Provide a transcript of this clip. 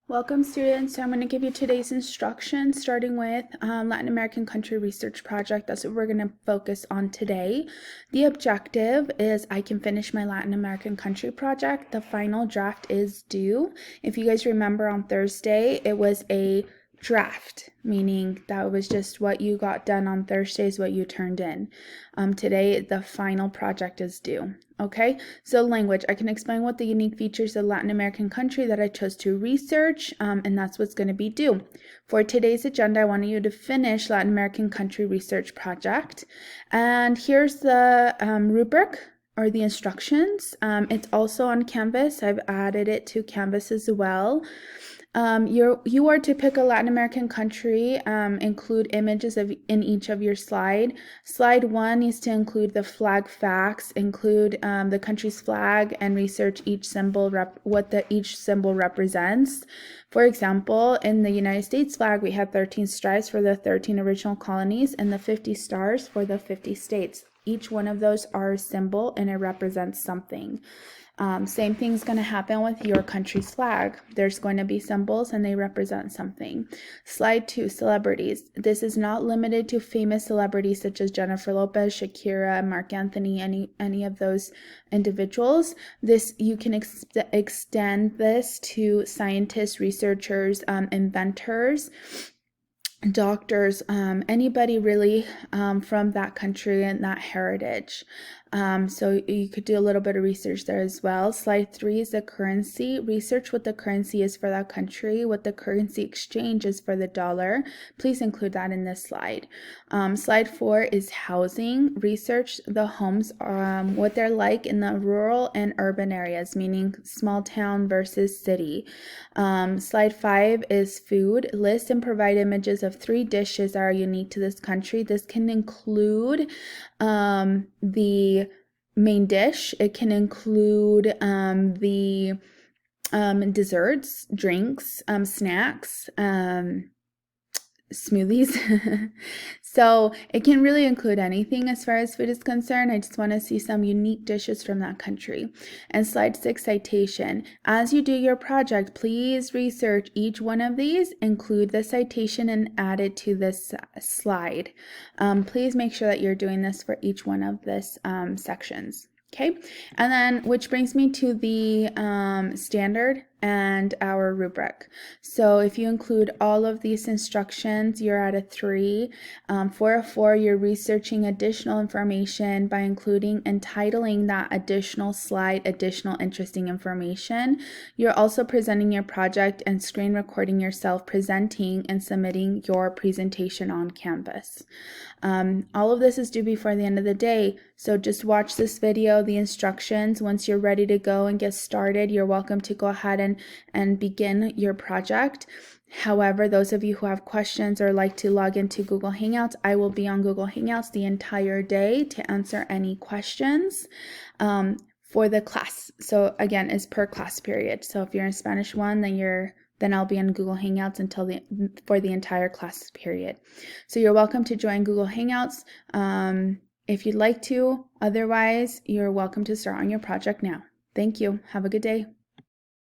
Welcome students. So I'm going to give you today's instructions starting with Latin American Country Research Project. That's what we're going to focus on today. The objective is I can finish my Latin American Country Project. The final draft is due. If you guys remember on Thursday, it was a draft, meaning that was just what you got done on Thursday is what you turned in. Today, the final project is due. Okay, so language. I can explain what the unique features of Latin American country that I chose to research, and that's what's going to be due. For today's agenda, I want you to finish Latin American Country Research Project. And here's the rubric or the instructions. It's also on Canvas. I've added it to Canvas as well. You are to pick a Latin American country, include images in each of your slide. Slide 1 needs to include the flag facts, include the country's flag, and research each symbol, each symbol represents. For example, in the United States flag, we have 13 stripes for the 13 original colonies and the 50 stars for the 50 states. Each one of those are a symbol and it represents something. Same thing is going to happen with your country's flag. There's going to be symbols and they represent something. Slide 2, celebrities. This is not limited to famous celebrities such as Jennifer Lopez, Shakira, Mark Anthony, any of those individuals. You can extend this to scientists, researchers, inventors, doctors, anybody really from that country and that heritage. So you could do a little bit of research there as well. Slide 3 is the currency. Research what the currency is for that country, what the currency exchange is for the dollar. Please include that in this slide. Slide 4 is housing. Research the homes, what they're like in the rural and urban areas, meaning small town versus city. Slide 5 is food. List and provide images of 3 dishes that are unique to this country. This can include the main dish. It can include the desserts, drinks, snacks, smoothies. So it can really include anything as far as food is concerned. I just want to see some unique dishes from that country. And slide 6, citation. As you do your project, please research each one of these, include the citation, and add it to this slide. Please make sure that you're doing this for each one of this sections. Okay, and then which brings me to the standard and our rubric. So if you include all of these instructions, you're at a 3. For a 4, you're researching additional information by including and titling that additional slide, additional interesting information. You're also presenting your project and screen recording yourself presenting and submitting your presentation on Canvas. All of this is due before the end of the day, so just watch this video, the instructions. Once you're ready to go and get started, you're welcome to go ahead and begin your project. However, those of you who have questions or like to log into Google Hangouts, I will be on Google Hangouts the entire day to answer any questions for the class. So again, it's per class period. So if you're in Spanish 1, then I'll be on Google Hangouts for the entire class period. So you're welcome to join Google Hangouts if you'd like to. Otherwise, you're welcome to start on your project now. Thank you. Have a good day.